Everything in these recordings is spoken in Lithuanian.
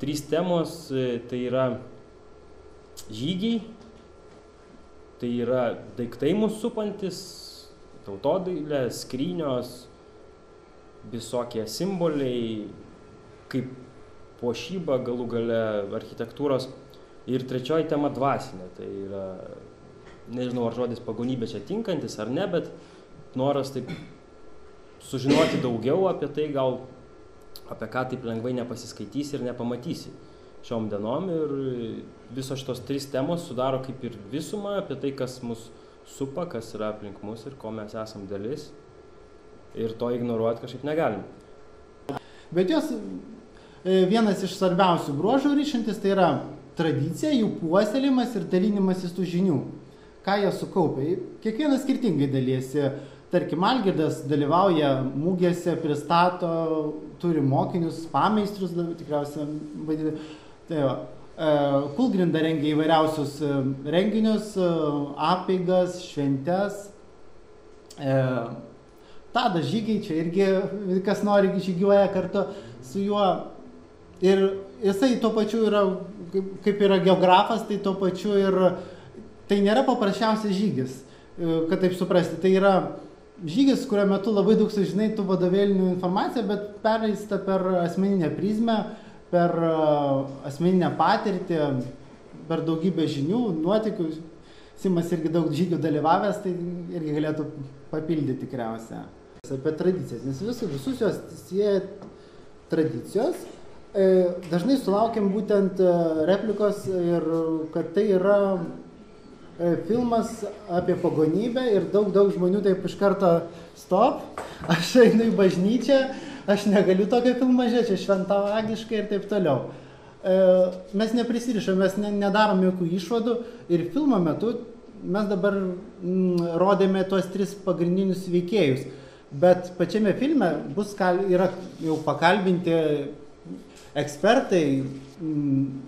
trys temos, tai yra žygiai, tai yra daiktai mūsų supantis, tautodailė, skrynios, visokie simboliai, kaip puošyba, galų gale architektūros. Ir trečioji tema dvasinė, tai yra, nežinau, ar žodis pagonybė čia tinkantis ar ne, bet noras taip sužinoti daugiau apie tai, gal apie ką taip lengvai nepasiskaitysi ir nepamatysi šiom dienom. Ir visos šitos trys temos sudaro kaip ir visumą apie tai, kas mus supa, kas yra aplink mus ir ko mes esam dalis. Ir to ignoruoti kažkaip negalim. Bet jos vienas iš svarbiausių bruožų ryšintis tai yra tradicija, jų puoselėjimas ir dalinimasis tų žinių. Ką jie sukaupia? Kiekvienas skirtingai dalysi. Tarkim, Algirdas dalyvauja mūgėse, pristato, turi mokinius, pameistrus, tikriausiai vadina. Tai va, Kulgrinda rengia įvairiausius renginius, apeigas, šventes. Tadas žygiai, čia irgi kas nori žygiuoja kartu su juo. Ir jisai tuo pačiu yra, kaip yra geografas, tai tuo pačiu ir tai nėra paprasčiausias žygis, kad taip suprasti. Tai yra žygis, kurio metu labai daug sužinai tų vadovėlinių informaciją, bet perleista per asmeninę prizmę, per asmeninę patirtį, per daugybę žinių, nuotykių. Simas irgi daug žygių dalyvavęs, tai irgi galėtų papildyti tikriausiai. Apie tradicijas, nes visus jos sieja tradicijos. Dažnai sulaukiam būtent replikos, ir kad tai yra filmas apie pagonybę ir daug žmonių taip iš karto stop, aš einu į bažnyčią, aš negaliu tokio filmą žiūrėti, čia šventavagiškai ir taip toliau. Mes neprisirišam, mes nedarom jokių išvadų ir filmo metu mes dabar rodėme tuos tris pagrindinius veikėjus, bet pačiame filme yra jau pakalbinti ekspertai,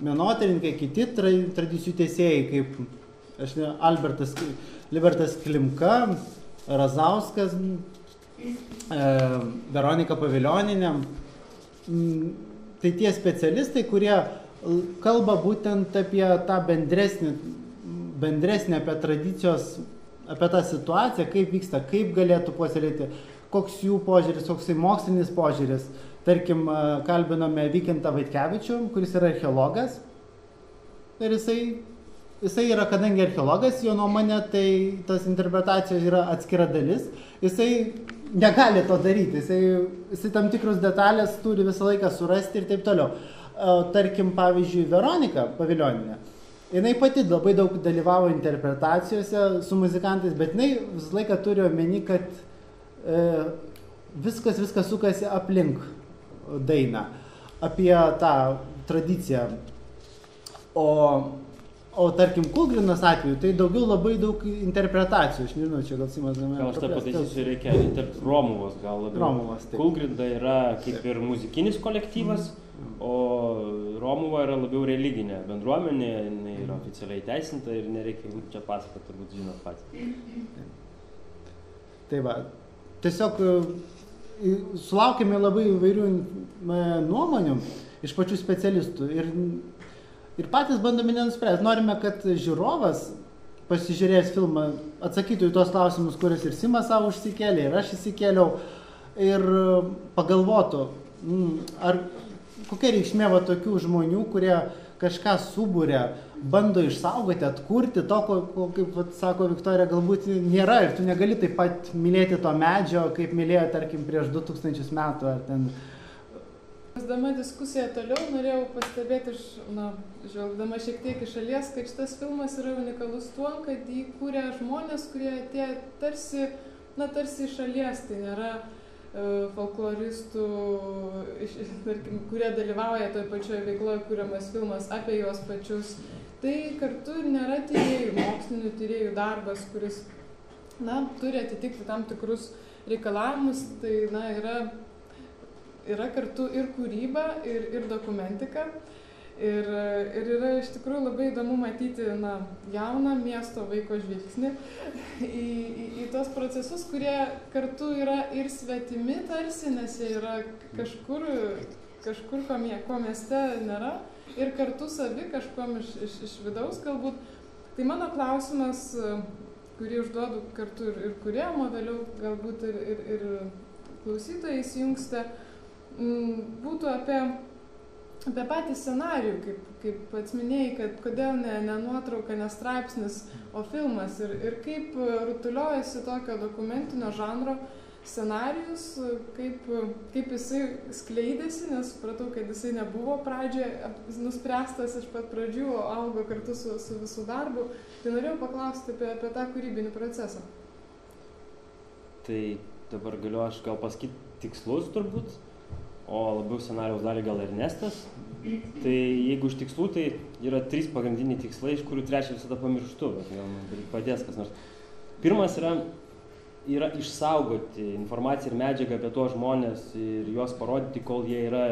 menotyrininkai, kiti tradicijų tęsėjai, kaip Libertas Klimka, Razauskas, Veronika Paviljoninė. Tai tie specialistai, kurie kalba būtent apie tą bendresnį apie tradicijos, apie tą situaciją, kaip vyksta, kaip galėtų puoselėti, koks jų požiūris, koks mokslinis požiūris. Tarkim, kalbinome Vykintą Vaitkevičių, kuris yra archeologas. Ir jisai yra, kadangi archeologas, jo nuomonė, tai tas interpretacijos yra atskira dalis. Jisai negali to daryti, jisai tam tikrus detalės turi visą laiką surasti ir taip toliau. Tarkim, pavyzdžiui, Veronika Paviljoninė. Jinai pati labai daug dalyvavo interpretacijose su muzikantais, bet jinai visą laiką turi omeny, kad viskas sukasi aplink dainą, apie tą tradiciją. O tarkim, Kulgrinos atveju, tai daugiau labai daug interpretacijų. Aš nežinau, čia gal Simas gana... Gal aš tą pataisysiu, reikia Romuvos gal labiau. Romuvos, taip. Kulgrinda yra kaip ir muzikinis kolektyvas, o Romuva yra labiau religinė bendruomenė, jinai yra oficialiai teisinta ir nereikia čia pasakoti, turbūt žinot patys. Tai va, tiesiog sulaukėme labai įvairių nuomonių iš pačių specialistų ir patys bandome nenuspręsti. Norime, kad žiūrovas pasižiūrėjęs filmą atsakytų į tos klausimus, kuriuos ir Simas savo užsikėlė, ir aš įsikėliau, ir pagalvotų, ar kokia reikšmė va tokių žmonių, kurie kažką subūrė, bando išsaugoti, atkurti to, ko kaip sako Viktorija, galbūt nėra ir tu negali taip pat mylėti to medžio, kaip mylėjo, tarkim, prieš 2000 metų ar ten. Pasdama diskusiją toliau, norėjau pastebėti, žvelgdama šiek tiek iš šalies, kad šitas filmas yra unikalus tuo, kad jį kūrė žmonės, kurie atėjo tarsi iš šalies, tai nėra folkloristų, tarkim, kurie dalyvauja toj pačioje veikloje, kuriamas filmas apie juos pačius. Tai kartu ir nėra tyrėjų, mokslinių tyrėjų darbas, kuris turi atitikti tam tikrus reikalavimus. Tai yra kartu ir kūryba, ir dokumentika. Ir yra iš tikrųjų labai įdomu matyti jauną miesto vaiko žvilgsnį į tos procesus, kurie kartu yra ir svetimi tarsi, nes jie yra kažkur kažkur, ko mieste nėra, ir kartu savi kažkom iš vidaus galbūt. Tai mano klausimas, kurį užduodu kartu ir kūrėjom, o vėliau galbūt ir klausytojai įsijungsite, būtų apie patį scenarijų, kaip pats minėjai, kad kodėl ne nuotrauka, ne straipsnis, o filmas, ir kaip rutuliojasi tokio dokumentinio žanro scenarijus, kaip jisai skleidėsi, nes supratau, kad jisai nebuvo pradžioje nuspręstas iš pat pradžių, o augo kartu su visų darbu. Tai norėjau paklausti apie tą kūrybinį procesą. Tai dabar galiu aš gal pasakyti tikslus turbūt, o labiau scenarijaus dalį gal Ernestas. Tai jeigu iš tikslų, tai yra 3 pagrindiniai tikslai, iš kurių 3 visada pamirštu, bet gal man padės kas nors. Pirmas yra išsaugoti informaciją ir medžiagą apie tuos žmonės ir juos parodyti, kol jie yra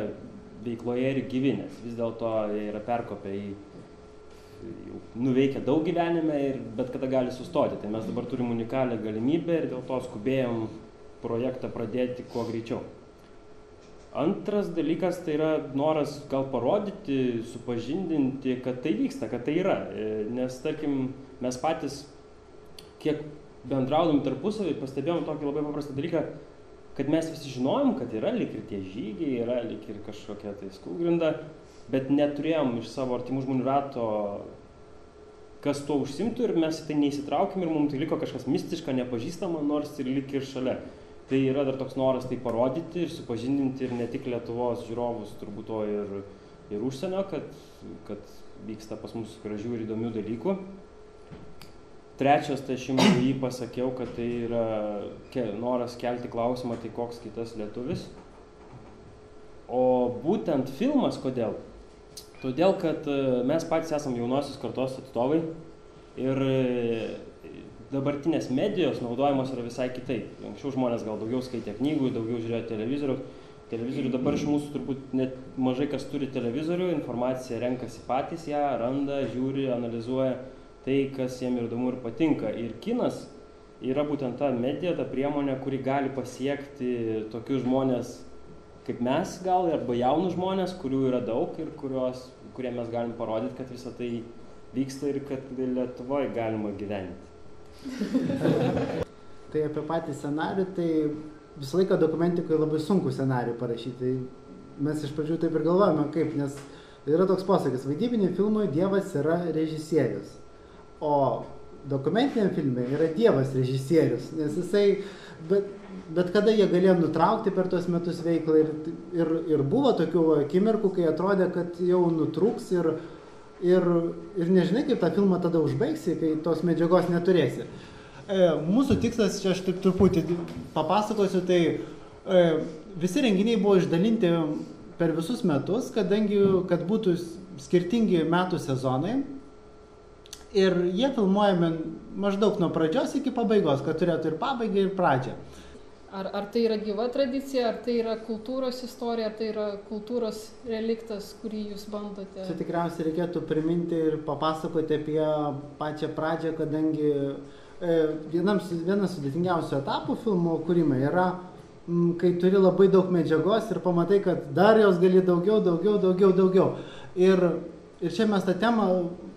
veikloje ir gyvi, nes vis dėlto jie yra perkopę jau nuveikę daug gyvenime ir bet kada gali sustoti. Tai mes dabar turim unikalią galimybę ir dėl to skubėjom projektą pradėti kuo greičiau. Antras dalykas tai yra noras gal parodyti, supažindinti, kad tai vyksta, kad tai yra. Nes, tarkim, mes patys, kiek bendraudami tarpusavį, pastebėjom tokį labai paprastą dalyką, kad mes visi žinojom, kad yra lyg ir tie žygiai, yra lyg ir kažkokia tai Skūgrinda, bet neturėjom iš savo artimų žmonių rato, kas tuo užsimtų, ir mes į tai neįsitraukėm ir mums tai liko kažkas mistiška, nepažįstama, nors ir lyg ir šalia. Tai yra dar toks noras tai parodyti ir supažindinti ir ne tik Lietuvos žiūrovus, turbūt to ir užsienio, kad vyksta pas mus gražių ir įdomių dalykų. Trečias, tai aš jį pasakiau, kad tai yra noras kelti klausimą, tai koks kitas lietuvis. O būtent filmas, kodėl? Todėl, kad mes patys esam jaunosios kartos atstovai ir dabartinės medijos naudojamos yra visai kitaip. Anksčiau žmonės gal daugiau skaitė knygų, daugiau žiūrėjo televizorių. Dabar iš mūsų turbūt net mažai kas turi televizorių, informaciją renkasi patys ją, randa, žiūri, analizuoja tai, kas jiem ir įdomu ir patinka. Ir kinas yra būtent ta medija, ta priemonė, kuri gali pasiekti tokius žmonės kaip mes gal, arba jaunus žmonės, kurių yra daug ir kurie mes galim parodyti, kad visą tai vyksta ir kad Lietuvoje galima gyventi. Tai apie patį scenarijų, tai visą laiką dokumentikoje labai sunku scenarijų parašyti. Mes iš pradžių taip ir galvojame, kaip, nes yra toks posakis, vaidybiniam filmui Dievas yra režisierius, o dokumentiniam filme yra Dievas režisierius, nes jisai, bet kada jie galėjo nutraukti per tuos metus veiklą ir buvo tokių akimirkų, kai atrodė, kad jau nutrūks ir nežinai, kaip tą filmą tada užbaigsi, kai tos medžiagos neturėsi. Mūsų tikslas, čia aš taip truputį papasakosiu, tai visi renginiai buvo išdalinti per visus metus, kadangi, kad būtų skirtingi metų sezonai. Ir jie filmuojami maždaug nuo pradžios iki pabaigos, kad turėtų ir pabaigą, ir pradžią. Ar tai yra gyva tradicija, ar tai yra kultūros istorija, ar tai yra kultūros reliktas, kurį jūs bandote? Čia tikriausiai reikėtų priminti ir papasakoti apie pačią pradžią, kadangi vienas sudėtingiausių etapų filmo kūrime yra, kai turi labai daug medžiagos ir pamatai, kad dar jos gali daugiau. Ir čia mes tą temą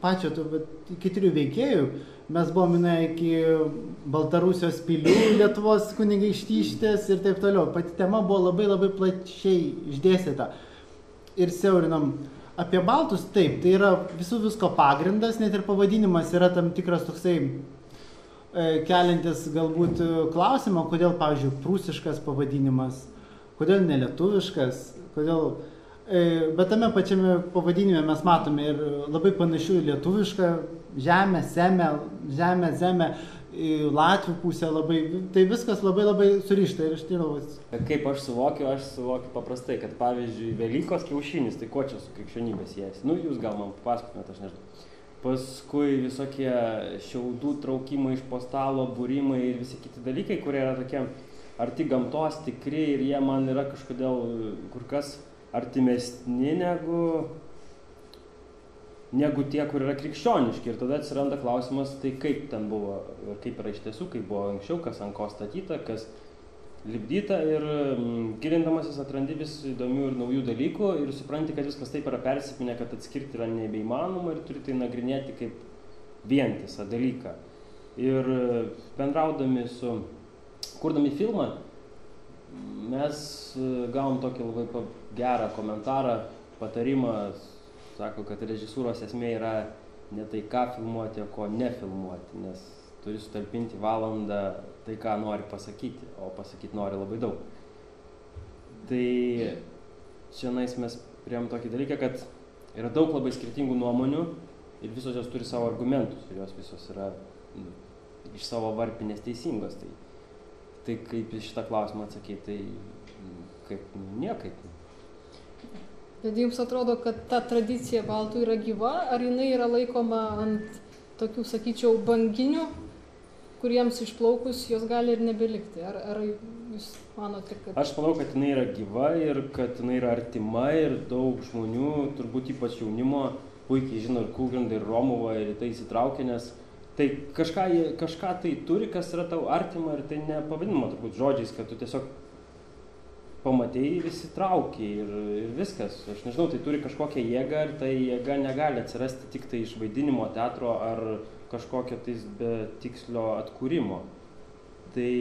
pačią, iki 3 veikėjų, mes buvome iki Baltarusijos pilių, Lietuvos kunigaikštystės ir taip toliau. Pati tema buvo labai plačiai išdėstyta. Ir siaurinam apie baltus, taip, tai yra visko pagrindas, net ir pavadinimas yra tam tikras toksai keliantis galbūt klausimą, kodėl, pavyzdžiui, prūsiškas pavadinimas, kodėl nelietuviškas, kodėl... Bet tame pačiame pavadinime mes matome ir labai panašių lietuvišką žemę, zemę, latvių pusę labai, tai viskas labai surišta ir ištyrovas. Kaip aš suvokiu paprastai, kad pavyzdžiui Velykos kiaušinis, tai ko čia su krikščionybės siejasi? Jūs gal man papasakotumėte, aš nežinau. Paskui visokie šiaudų traukimai iš po stalo, būrimai ir visi kiti dalykai, kurie yra tokie arti gamtos, tikri ir jie man yra kažkodėl kur kas artimesni negu tie, kur yra krikščioniški. Ir tada atsiranda klausimas, tai kaip ten buvo, kaip yra iš tiesų, kaip buvo anksčiau, kas ant ko statyta, kas lipdyta ir gilindamasis atrandi vis įdomių ir naujų dalykų ir supranti, kad viskas taip yra persipinę, kad atskirti yra nebeįmanoma ir turi tai nagrinėti kaip vientisą dalyką. Ir bendraudami kurdami filmą, mes gavom tokį labai gerą komentarą, patarimą, sako, kad režisūros esmė yra ne tai, ką filmuoti, o ko nefilmuoti, nes turi sutalpinti valandą tai, ką nori pasakyti, o pasakyti nori labai daug. Tai šiandien mes priėjom tokį dalyką, kad yra daug labai skirtingų nuomonių ir visos jos turi savo argumentus ir jos visos yra iš savo varpinės teisingos. Tai kaip į šitą klausimą atsakyti, tai kaip niekaip. Bet jums atrodo, kad ta tradicija baltų yra gyva, ar jinai yra laikoma ant tokių, sakyčiau, banginių, kuriems išplaukus jos gali ir nebelikti? Ar jūs manote, kad... Aš manau, kad jinai yra gyva ir kad jinai yra artima ir daug žmonių, turbūt ypač jaunimo, puikiai žino ir Kūlgrindą, ir Romuvą, ir tai įsitraukia, nes tai kažką tai turi, kas yra tau artima ir tai nepavadinama turbūt žodžiais, kad tu tiesiog pamatei ir įsitraukiai ir viskas. Aš nežinau, tai turi kažkokią jėgą ir tai jėga negali atsirasti tik tai iš vaidinimo teatro ar kažkokio tais be tikslio atkūrimo. Tai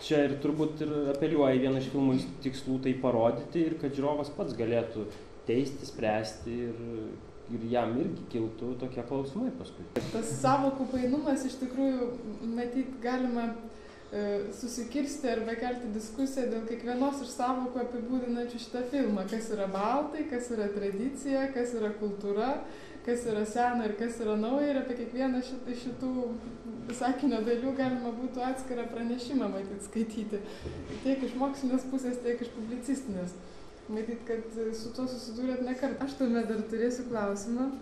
čia ir turbūt ir apeliuoja vieną iš filmų tikslų tai parodyti ir kad žiūrovas pats galėtų teisti, spręsti ir jam irgi kiltų tokie klausimai paskui. Tas sąvokų painumas iš tikrųjų, matyt, galima susikirsti arba kelti diskusiją dėl kiekvienos iš sąvokų apibūdinančių šitą filmą. Kas yra baltai, kas yra tradicija, kas yra kultūra, kas yra sena ir kas yra nauja. Ir apie kiekvieną šitų sakinio dalių galima būtų atskirą pranešimą matyt skaityti. Tiek iš mokslinės pusės, tiek iš publicistinės. Matyt, kad su tuo susidūrėt ne kartą. Aš tuomet dar turėsiu klausimą.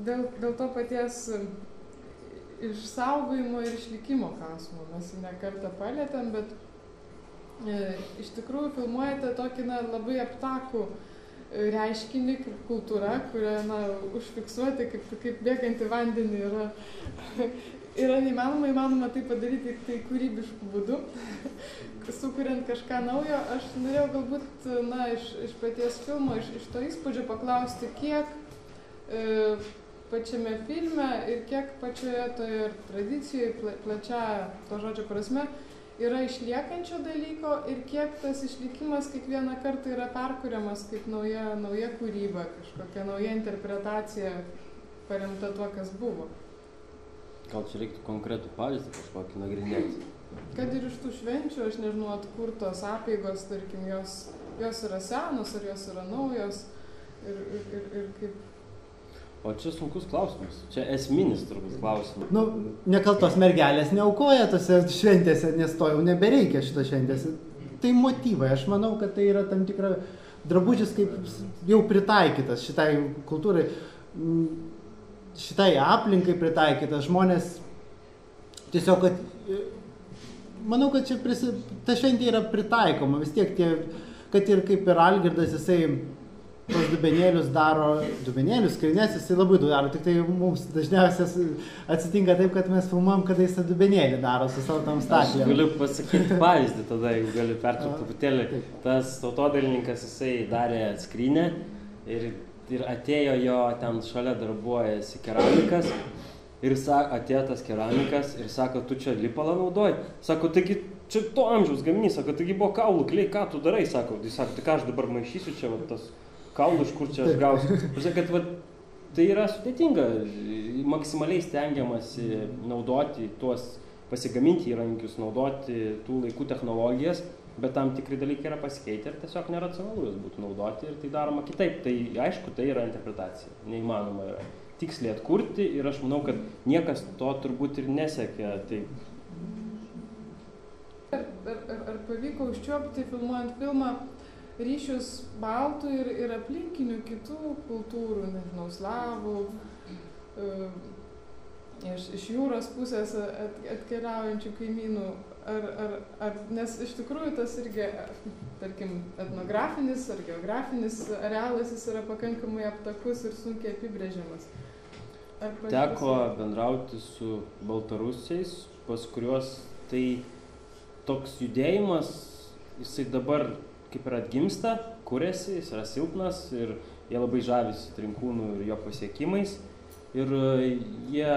Dėl to paties išsaugojimo ir išlikimo klausimų. Mes jį ne kartą palietėm, bet iš tikrųjų filmuojate tokį labai aptakų reiškinį kaip kultūra, kurią užfiksuoti kaip bėgantį vandenį yra neįmanoma tai padaryti tai kūrybiškų būdų, sukuriant kažką naujo. Aš norėjau galbūt iš paties filmo, iš to įspūdžio paklausti, kiek pačiame filme ir kiek pačioje toje tradicijoje, plačiaja to žodžio prasme, yra išliekančio dalyko ir kiek tas išlikimas kiekvieną kartą yra perkuriamas kaip nauja kūryba, kažkokia nauja interpretacija paremta tuo, kas buvo. Gal čia reiktų konkretų pavyzdį kažkokį nagrinėti? Kad ir iš tų švenčių, aš nežinau, atkurtos apeigos, tarkim, jos yra senos ar jos yra naujos ir kaip... O čia sunkus klausimas, čia esminis turbūt klausimas. Nekaltos mergelės neaukoja tose šventėse, nes to jau nebereikia šito šventėse. Tai motyvai, aš manau, kad tai yra tam tikra drabužis kaip jau pritaikytas šitai kultūrai, šitai aplinkai pritaikytas. Žmonės tiesiog, manau, kad čia ta šventė yra pritaikoma, vis tiek kad ir kaip ir Algirdas, jisai tos dubenėlius daro, skrynes jisai labai daug daro, tik tai mums dažniausiai atsitinka taip, kad mes filmuojam, kada jis tą dubenėlį daro su savo tam staklėm. Aš galiu pasakyti pavyzdį tada, jeigu galiu pertraukti truputėlį. Tas tautodailininkas jisai darė skrynę ir atėjo jo ten šalia darbuojasi keramikas ir atėjo tas keramikas ir sako, tu čia lipalą naudoji? Sako, taigi čia to amžiaus gaminys, sako, taigi buvo kaulų klei, ką tu darai? Sako, tai ką aš dabar maišysiu čia tas kaulų, iš kur čia aš gausiu. Žinai, kad tai yra sudėtinga, maksimaliai stengiamasi naudoti tuos, pasigaminti įrankius, naudoti tų laikų technologijas, bet tam tikri dalykai yra pasikeitę ir tiesiog neracionalu juos būtų naudoti ir tai daroma kitaip. Tai aišku, tai yra interpretacija, neįmanoma yra tiksliai atkurti ir aš manau, kad niekas to turbūt ir nesiekia. Ar pavyko užčiuopti, filmuojant filmą, ryšius baltų ir aplinkinių kitų kultūrų, nežinau, slavų, iš jūros pusės atkeliaujančių kaimynų, nes iš tikrųjų tas irgi, tarkim, etnografinis ar geografinis arealas jis yra pakankamai aptakus ir sunkiai apibrėžiamas. Teko bendrauti su baltarusiais, pas kuriuos tai toks judėjimas, jisai dabar kaip ir atgimsta, kuriasi, jis yra silpnas ir jie labai žavisi Trinkūnu ir jo pasiekimais. Ir jie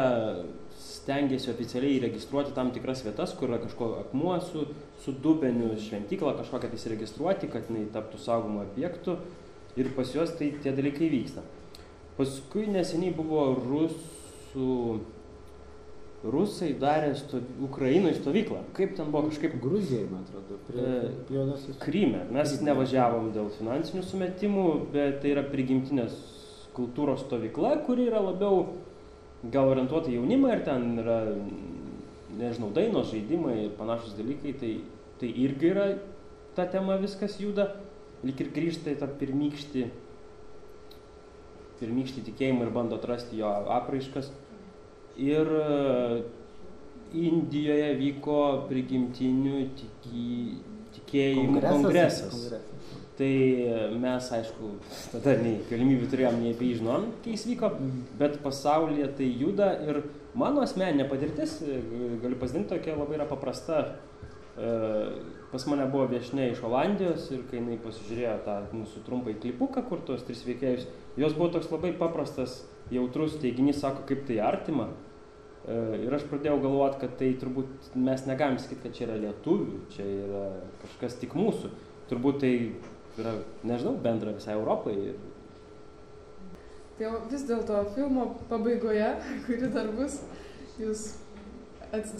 stengiasi oficialiai registruoti tam tikras vietas, kur yra kažko akmuo su dubeniu, šventykla kažkokią tai įsiregistruoti, kad jinai taptų saugomu objektu. Ir pas juos tai tie dalykai vyksta. Paskui neseniai buvo rusai darė Ukrainoje stovyklą. Kaip ten buvo kažkaip... Gruzijai, man atrodo, prie Juodosios. Kryme. Mes nevažiavom dėl finansinių sumetimų, bet tai yra prigimtinės kultūros stovykla, kuri yra labiau gal orientuota jaunimą ir ten yra, nežinau, dainos, žaidimai ir panašus dalykai. Tai irgi yra ta tema, viskas juda. Lyg ir grįžta į tą pirmykštį tikėjimą ir bando atrasti jo apraiškas. Ir Indijoje vyko prigimtinių tikėjimų kongresas. Tai mes, aišku, tada nei galimybių turėjom, nei apie jį žinom, kai jis vyko, bet pasaulyje tai juda ir mano asmeninė patirtis, galiu pasidalinti, tokia labai yra paprasta. Pas mane buvo viešnia iš Olandijos ir kai jinai pasižiūrėjo tą mūsų trumpą klipuką, kur tos 3 veikėjus, jos buvo toks labai paprastas, jautrus teiginys, sako, kaip tai artima. Ir aš pradėjau galvoti, kad tai turbūt mes negalim sakyti, kad čia yra lietuvių, čia yra kažkas tik mūsų. Turbūt tai yra, nežinau, bendra visai Europai. Tai vis dėlto filmo pabaigoje, kuri dar bus, jūs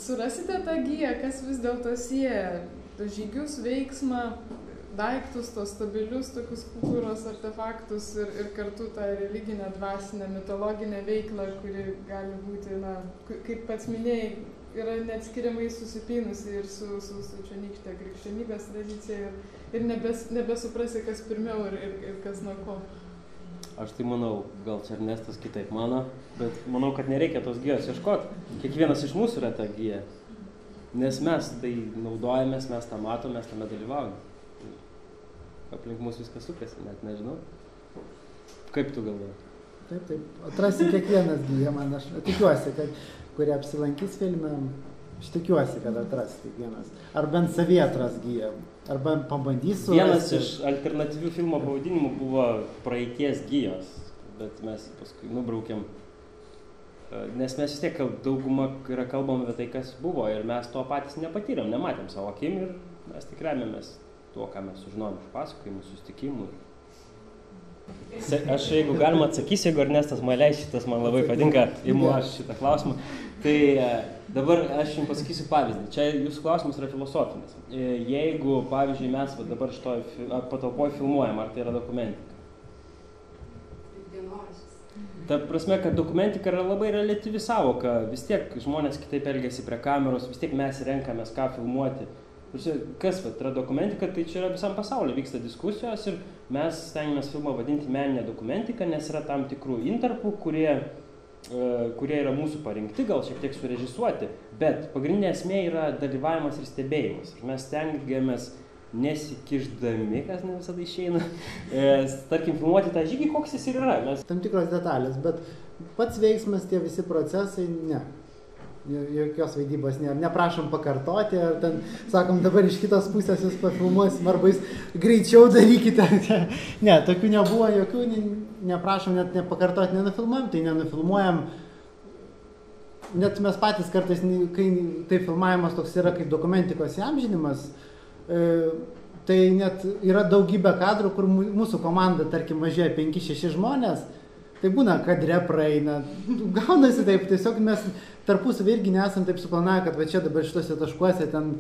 surasite tą giją, kas vis dėlto sieja tos žygius, veiksmą, daiktus, tos stabilius tokius kultūros artefaktus ir kartu tą religinę, dvasinę, mitologinę veiklą, kuri gali būti, na, kaip pats minėjai, yra neatskiriamai susipynusi ir su čionykšte krikščionybės tradicija ir nebesuprasi, kas pirmiau ir kas nuo ko. Aš tai manau, gal čia Ernestas kitaip mano, bet manau, kad nereikia tos gijos ieškoti. Kiekvienas iš mūsų yra ta gija, nes mes tai naudojamės, mes tą matom, mes tame dalyvaujame. Aplink mūsų viskas sukasi, net nežinau. Kaip tu galvoji? Taip, atrasi kiekvienas giją, man aš tikiuosi, kad kurie apsilankys filme, aš tikiuosi, kad atras kiekvienas. Ar bent savie atras giją, arba pabandys surasti. Vienas iš alternatyvių filmo pavadinimų buvo Praeities gijos, bet mes paskui nubraukėm. Nes mes vis tiek dauguma yra kalbama apie tai, kas buvo ir mes to patys nepatyrėm, nematėm savo akim ir mes tik remiamės tuo, ką mes sužinojom iš pasakojimų, susitikimų. Aš, jeigu galima, atsakysiu, jeigu Ernestas man leis, šitas man labai patinka, imu aš šitą klausimą. Tai dabar aš jums pasakysiu pavyzdį. Čia jūsų klausimas yra filosofinis. Jeigu, pavyzdžiui, mes dabar šitoj patalpoj filmuojam, ar tai yra dokumentika? Ta prasme, kad dokumentika yra labai reliatyvi savoka. Vis tiek žmonės kitaip elgiasi prie kameros, vis tiek mes renkamės, ką filmuoti. Kas yra dokumentika, tai čia yra visam pasaulyje vyksta diskusijos ir mes stengiamės filmą vadinti meninę dokumentiką, nes yra tam tikrų intarpų, kurie yra mūsų parinkti, gal šiek tiek surežisuoti, bet pagrindinė esmė yra dalyvavimas ir stebėjimas. Mes stengiamės nesikišdami, kas ne visada išeina, tarkim, filmuoti tą žygį, koks jis ir yra. Tam tikros detalės, bet pats veiksmas, tie visi procesai, ne. Jokios vaidybos nėra. Neprašom pakartoti, ar ten, sakom, dabar iš kitos pusės jūs pafilmuosim, arba jūs greičiau darykite. Ne, tokių nebuvo, jokių, neprašom net nepakartoti, nenufilmuojam, tai nenufilmuojam. Net mes patys kartais, kai tai filmavimas toks yra kaip dokumentikos įamžinimas, tai net yra daugybė kadrų, kur mūsų komanda, tarkim, važiuoja 5-6 žmonės, tai būna kadre praeina, gaunasi taip, tiesiog mes tarpusavį irgi nesam taip suplanavę, kad va čia dabar šitose taškuose ten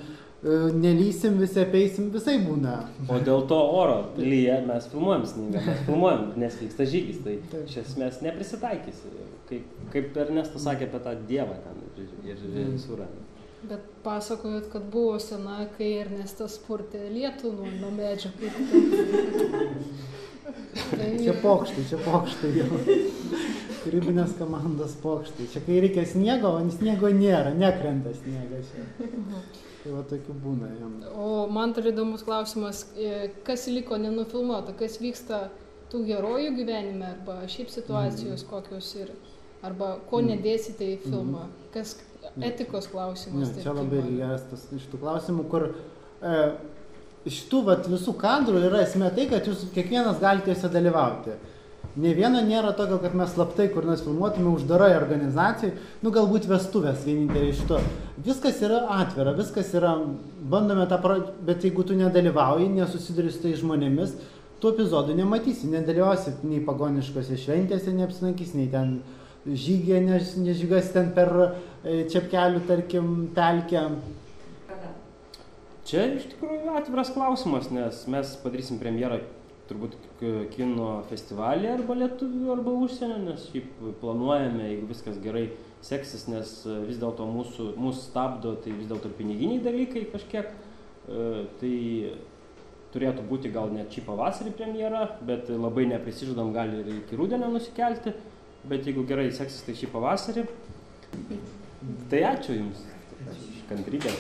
nelysim, visi apeisim, visai būna. O dėl to oro lyja mes filmuojam snygą, mes filmuojam, nes vyksta žygis, tai iš esmės neprisitaikysi, kaip Ernestas sakė apie tą dievą ten ir režisūrą. Bet pasakojot, kad buvo sena, kai Ernestas purtė lietų nuo medžio. Čia pokštai jau. Kūrybinės komandos pokštai. Čia kai reikia sniego, o sniego nėra, nekrenta sniegas čia. Tai va tokių būna jam. O man tai įdomus klausimas, kas liko nenufilmuota, kas vyksta tų herojų gyvenime, arba šiaip situacijos kokios ir, arba ko nedėsite į filmą, kas etikos klausimas. Čia labai geras tas iš tų klausimų, kur iš tų visų kadrų yra esmė tai, kad jūs kiekvienas galite juose dalyvauti. Ne vieno nėra tokio, kad mes slaptai kur nors filmuotume uždarai organizacijai, galbūt vestuvės vienintelė iš to. Viskas yra atvira, viskas yra, bandome bet jeigu tu nedalyvauji, nesusiduri su tai žmonėmis, tų epizodų nematysi, nedalyvausi nei pagoniškose šventėse, neapsilankys, nei ten žygė, nežygas ten per Čepkelių, tarkim, pelkę. Čia iš tikrųjų atviras klausimas, nes mes padarysim premjerą turbūt kino festivalį arba lietuvių, arba užsienio, nes šiaip planuojame, jeigu viskas gerai seksis, nes vis dėlto mūsų stabdo, tai vis dėlto piniginiai dalykai kažkiek, tai turėtų būti gal net šį pavasarį premjera, bet labai neprisižadam, gali ir iki rudenio nusikelti, bet jeigu gerai seksis, tai šį pavasarį. Tai ačiū Jums, kantrybė.